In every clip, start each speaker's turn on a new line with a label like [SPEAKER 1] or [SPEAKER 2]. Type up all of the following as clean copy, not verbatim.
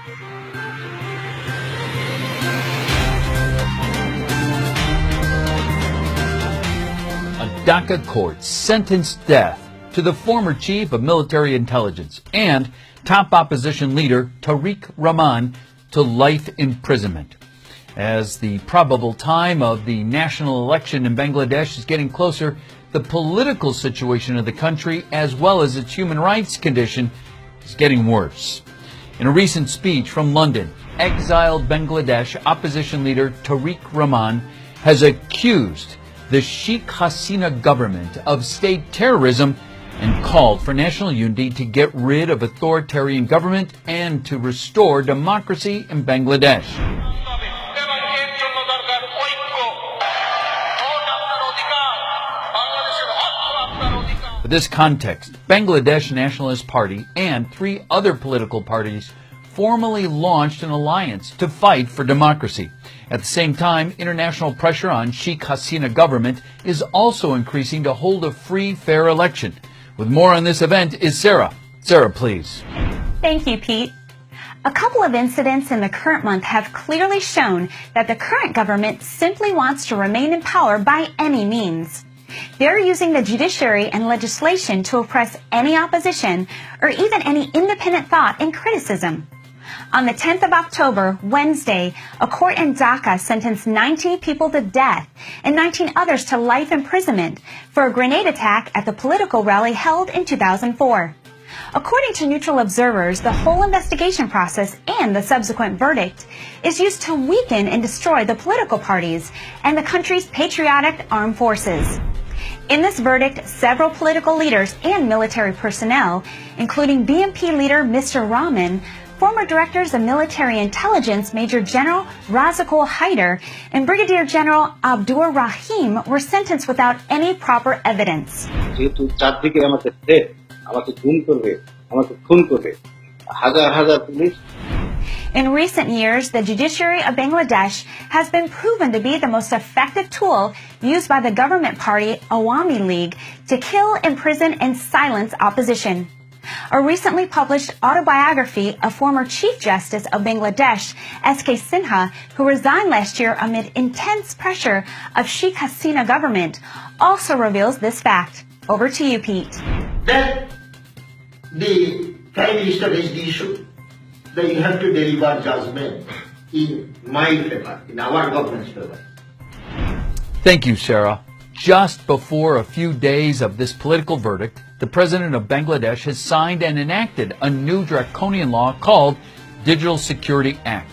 [SPEAKER 1] A Dhaka court sentenced death to the former chief of military intelligence and top opposition leader Tariq Rahman to life imprisonment. As the probable time of the national election in Bangladesh is getting closer, the political situation of the country, as well as its human rights condition, is getting worse. In a recent speech from London, exiled Bangladesh opposition leader Tariq Rahman has accused the Sheikh Hasina government of state terrorism and called for national unity to get rid of authoritarian government and to restore democracy in Bangladesh. In this context, Bangladesh Nationalist Party and 3 other political parties formally launched an alliance to fight for democracy. At the same time, international pressure on Sheikh Hasina government is also increasing to hold a free, fair election. With more on this event is Sarah. Sarah, please.
[SPEAKER 2] Thank you, Pete. A couple of incidents in the current month have clearly shown that the current government simply wants to remain in power by any means. They're using the judiciary and legislation to oppress any opposition or even any independent thought and criticism. On the 10th of October, Wednesday, a court in Dhaka sentenced 19 people to death and 19 others to life imprisonment for a grenade attack at the political rally held in 2004. According to neutral observers, the whole investigation process and the subsequent verdict is used to weaken and destroy the political parties and the country's patriotic armed forces. In this verdict, several political leaders and military personnel, including BNP leader Mr. Rahman, former directors of military intelligence Major General Razakul Haider and Brigadier General Abdur Rahim, were sentenced without any proper evidence. In recent years, the judiciary of Bangladesh has been proven to be the most effective tool used by the government party Awami League to kill, imprison, and silence opposition. A recently published autobiography of former Chief Justice of Bangladesh, S.K. Sinha, who resigned last year amid intense pressure of Sheikh Hasina government, also reveals this fact. Over to you, Pete.
[SPEAKER 3] Then the Prime Minister raised the issue that you have to deliver judgment in my favor, in our government's favor.
[SPEAKER 1] Thank you, Sarah. Just before a few days of this political verdict, the president of Bangladesh has signed and enacted a new draconian law called Digital Security Act.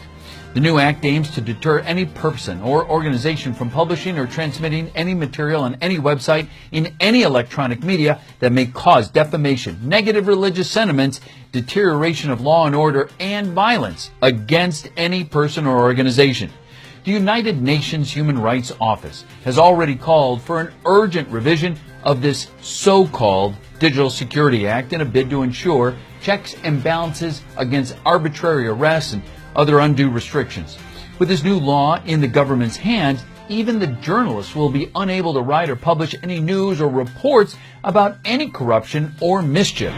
[SPEAKER 1] The new act aims to deter any person or organization from publishing or transmitting any material on any website in any electronic media that may cause defamation, negative religious sentiments, deterioration of law and order, and violence against any person or organization. The United Nations Human Rights Office has already called for an urgent revision of this so-called Digital Security Act in a bid to ensure checks and balances against arbitrary arrests and other undue restrictions. With this new law in the government's hands, even the journalists will be unable to write or publish any news or reports about any corruption or mischief.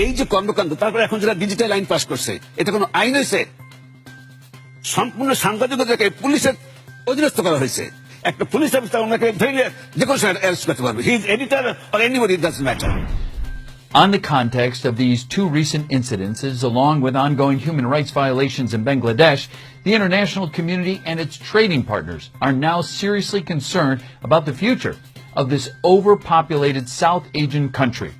[SPEAKER 4] এই যে কর্মকাণ্ড তারপর এখন যারা digital আইন pass করছে এটা কোনো আইন হয়েছে সম্পূর্ণ সাংবাদিকতাকে পুলিশের অধীনস্থ করা হয়েছে একটা পুলিশ অফিসার ওনাকে ধরে যে কোনো সময় অ্যারেস্ট করতে পারবে he is editor or anybody it doesn't matter
[SPEAKER 1] On the context of these 2 recent incidences, along with ongoing human rights violations in Bangladesh, the international community and its trading partners are now seriously concerned about the future of this overpopulated South Asian country.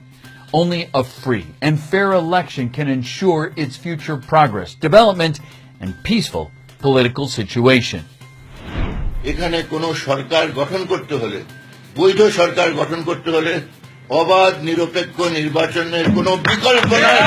[SPEAKER 1] Only a free and fair election can ensure its future progress, development, and peaceful political situation.
[SPEAKER 5] এখানে কোনো সরকার গঠন করতে হলে, বৈধ সরকার গঠন করতে হলে অবাধ নিরপেক্ষ নির্বাচনের কোনো বিকল্প নাই।